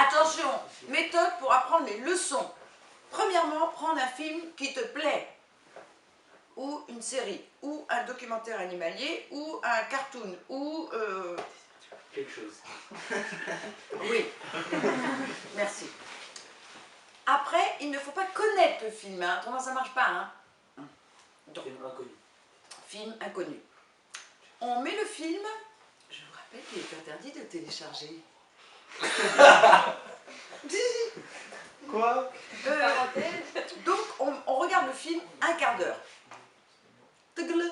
Attention, méthode pour apprendre les leçons. Premièrement, prendre un film qui te plaît, ou une série, ou un documentaire animalier, ou un cartoon, ou... Quelque chose. Oui, merci. Après, il ne faut pas connaître le film, hein. Autrement ça ne marche pas. Hein. Donc, Film inconnu. film inconnu. On met le film, je vous rappelle qu'il est interdit de télécharger. Quoi? Donc, on regarde le film un quart d'heure. Je me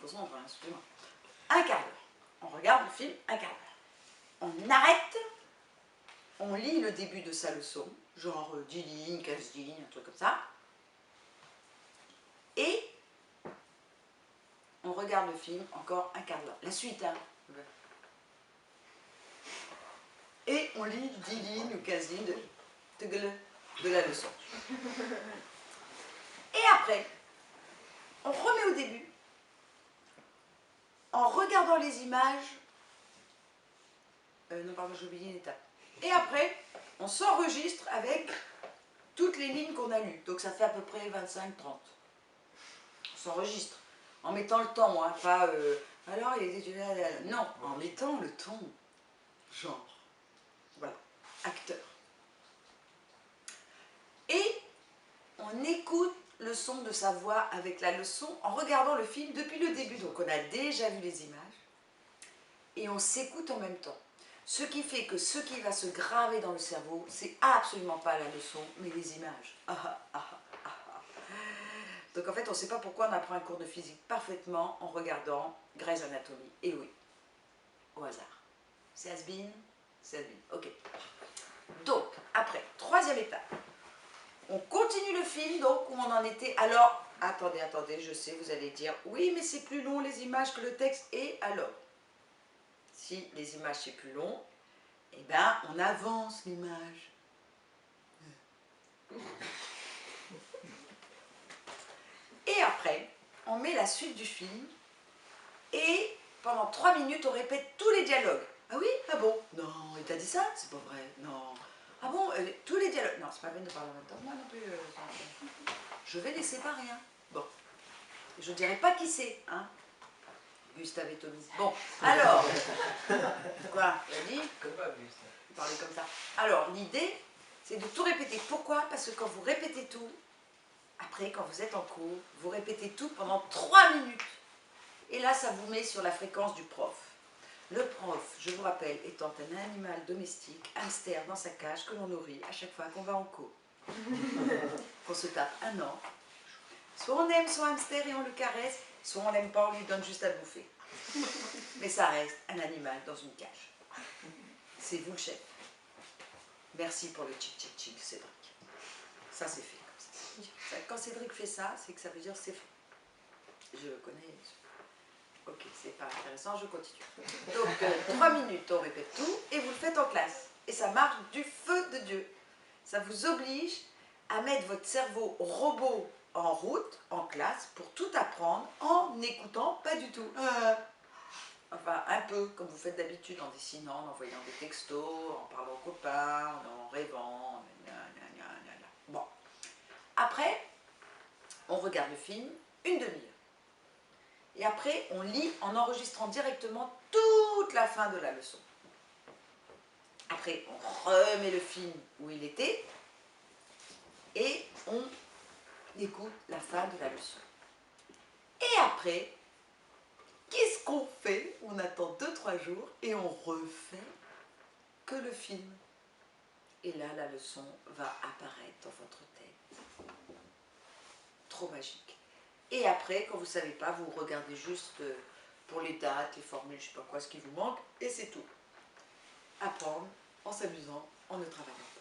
concentre, hein, excusez-moi. Un quart d'heure. On regarde le film un quart d'heure. On arrête, on lit le début de sa leçon, genre 10 lignes, 15 lignes, un truc comme ça. Et on regarde le film encore un quart d'heure. La suite, hein. Et on lit 10 lignes ou 15 lignes de la leçon. Et après, on remet au début, en regardant les images, non pardon, j'ai oublié une étape. Et après, on s'enregistre avec toutes les lignes qu'on a lues. Donc ça fait à peu près 25-30. On s'enregistre, en mettant le temps, hein, pas... alors, il était... Non, en mettant le ton, genre, voilà, acteur. Et on écoute le son de sa voix avec la leçon en regardant le film depuis le début. Donc on a déjà vu les images et on s'écoute en même temps. Ce qui fait que ce qui va se graver dans le cerveau, c'est absolument pas la leçon, mais les images. Donc en fait, on ne sait pas pourquoi on apprend un cours de physique parfaitement en regardant Grey's Anatomy. Et oui, au hasard. C'est has-been? C'est has-been, ok. Donc, après, troisième étape. On continue le film, donc, où on en était. Alors, attendez, je sais, vous allez dire, oui, mais c'est plus long les images que le texte. Et alors, si les images c'est plus long, eh bien, on avance l'image. Et après, on met la suite du film, et pendant 3 minutes, on répète tous les dialogues. Ah oui? Ah bon? Non, il t'a dit ça? C'est pas vrai, non. Ah bon? Tous les dialogues. Non, c'est pas la peine de parler en même temps. Moi non plus. Je vais les séparer. Hein. Bon. Je ne dirai pas qui c'est. Hein. Gustave et Tommy. Bon, alors. Quoi? Tu as dit? Parler comme ça. Alors, l'idée, c'est de tout répéter. Pourquoi? Parce que quand vous répétez tout, après, quand vous êtes en cours, vous répétez tout pendant 3 minutes. Et là, ça vous met sur la fréquence du prof. Le prof, je vous rappelle, étant un animal domestique, hamster dans sa cage que l'on nourrit à chaque fois qu'on va en cours. Qu'on se tape un an. Soit on aime son hamster et on le caresse, soit on l'aime pas, on lui donne juste à bouffer. Mais ça reste un animal dans une cage. C'est vous le chef. Merci pour le tchic-tchic-tchic, Cédric. Ça, c'est fait comme ça. Quand Cédric fait ça, c'est que ça veut dire c'est fait. Je le connais. Ok, c'est pas intéressant, je continue. Donc, 3 minutes, on répète tout, et vous le faites en classe. Et ça marche du feu de Dieu. Ça vous oblige à mettre votre cerveau robot en route, en classe, pour tout apprendre, en n'écoutant pas du tout. Enfin, un peu, comme vous faites d'habitude, en dessinant, en envoyant des textos, en parlant aux copains, en rêvant, Bon. Après, on regarde le film, une demi-heure. Et après, on lit en enregistrant directement toute la fin de la leçon. Après, on remet le film où il était et on écoute la fin de la leçon. Et après, qu'est-ce qu'on fait? On attend 2-3 jours et on refait que le film. Et là, la leçon va apparaître dans votre tête. Trop magique. Et après, quand vous ne savez pas, vous regardez juste pour les dates, les formules, je ne sais pas quoi, ce qui vous manque, et c'est tout. Apprendre en s'amusant, en ne travaillant pas.